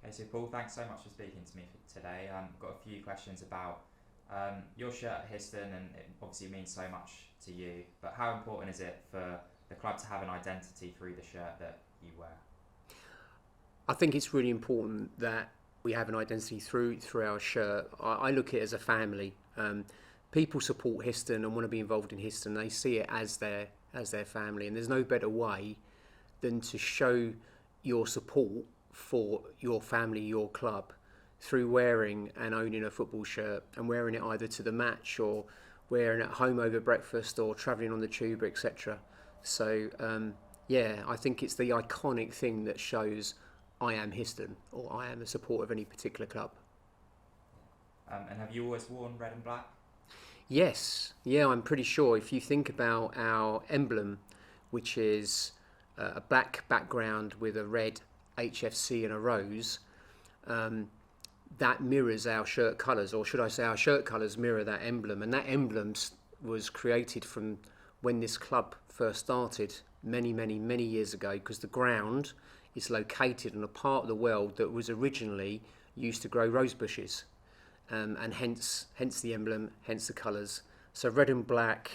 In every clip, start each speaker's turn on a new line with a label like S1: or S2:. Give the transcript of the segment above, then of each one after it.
S1: Hey, so Paul, thanks so much for speaking to me today. I've got a few questions about your shirt at Histon, and it obviously means so much to you, but how important is it for the club to have an identity through the shirt that you wear?
S2: I think it's really important that we have an identity through our shirt. I look at it as a family. People support Histon and want to be involved in Histon. They see it as their family, and there's no better way than to show your support for your family, your club, through wearing and owning a football shirt and wearing it either to the match or wearing it at home over breakfast or travelling on the tube, etc. So yeah, I think it's the iconic thing that shows I am Histon or I am a supporter of any particular club.
S1: And have you always worn red and black?
S2: Yes, yeah, I'm pretty sure. If you think about our emblem, which is a black background with a red HFC and a rose, that mirrors our shirt colours, or should I say our shirt colours mirror that emblem. And that emblem was created from when this club first started many, many, many years ago, because the ground is located in a part of the world that was originally used to grow rose bushes. And hence the emblem, hence the colours. So red and black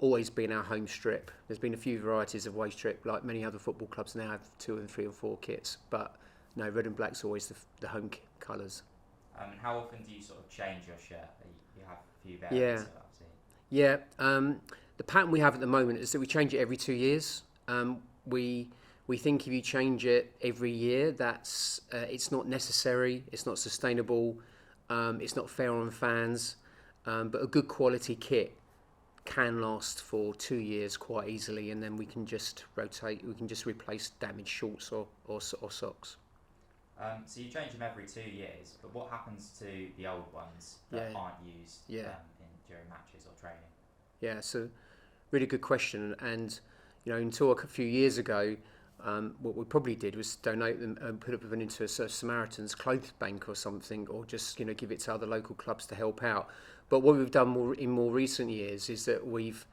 S2: always been our home strip. There's been a few varieties of away strip, like many other football clubs now have 2 and 3 and 4 kits, but no, red and black's always the home colours.
S1: And how often do you sort of change your shirt? You have a few
S2: Yeah,
S1: variants of that,
S2: yeah. The pattern we have at the moment is that we change it every 2 years. We think if you change it every year, that's it's not necessary, it's not sustainable, it's not fair on fans. But a good quality kit can last for 2 years quite easily, and then we can just rotate. We can just replace damaged shorts or socks.
S1: So you change them every 2 years, but what happens to the old ones that
S2: Yeah,
S1: aren't used
S2: yeah,
S1: during matches or training?
S2: yeah. So really good question. And until a few years ago, what we probably did was donate them and put them into a sort of Samaritan's clothes bank or something, or just give it to other local clubs to help out. But what we've done in more recent years is that we've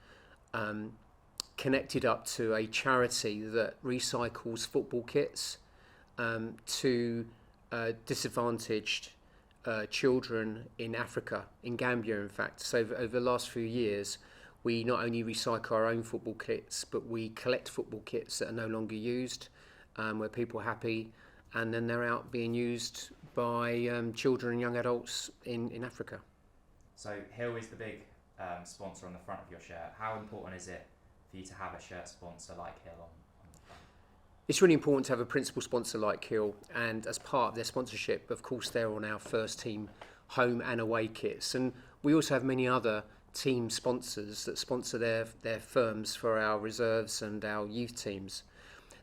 S2: connected up to a charity that recycles football kits to disadvantaged children in Africa, in Gambia, in fact. So over the last few years, we not only recycle our own football kits, but we collect football kits that are no longer used, where people are happy, and then they're out being used by children and young adults in Africa.
S1: So Hill is the big sponsor on the front of your shirt. How important is it for you to have a shirt sponsor like Hill on the front?
S2: It's really important to have a principal sponsor like Hill, and as part of their sponsorship, of course, they're on our first team home and away kits. And we also have many other team sponsors that sponsor their firms for our reserves and our youth teams.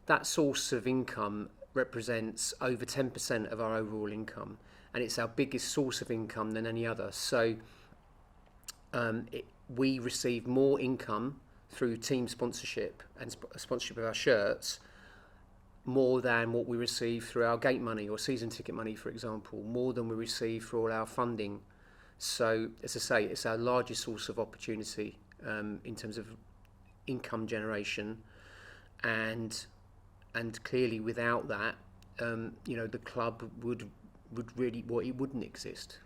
S2: That source of income represents over 10% of our overall income, and it's our biggest source of income than any other. So we receive more income through team sponsorship and sponsorship of our shirts, more than what we receive through our gate money or season ticket money, for example, more than we receive for all our funding. So, as I say, it's our largest source of opportunity in terms of income generation, and clearly without that, the club would really, well, it wouldn't exist.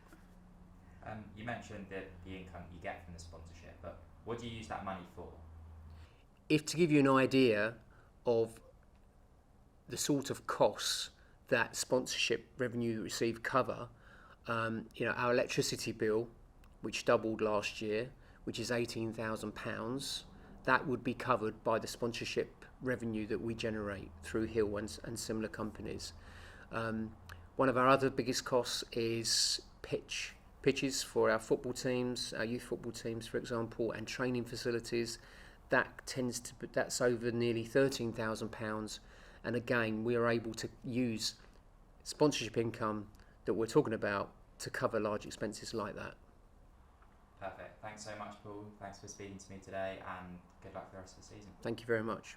S1: You mentioned that the income you get from the sponsorship, but what do you use that money for?
S2: If to give you an idea of the sort of costs that sponsorship revenue receive cover, our electricity bill, which doubled last year, which is £18,000, that would be covered by the sponsorship revenue that we generate through Hill and similar companies. One of our other biggest costs is pitches for our football teams, our youth football teams, for example, and training facilities. That's over nearly £13,000, and again, we are able to use sponsorship income that we're talking about to cover large expenses like that.
S1: Perfect. Thanks so much, Paul. Thanks for speaking to me today, and good luck for the rest of the season.
S2: Thank you very much.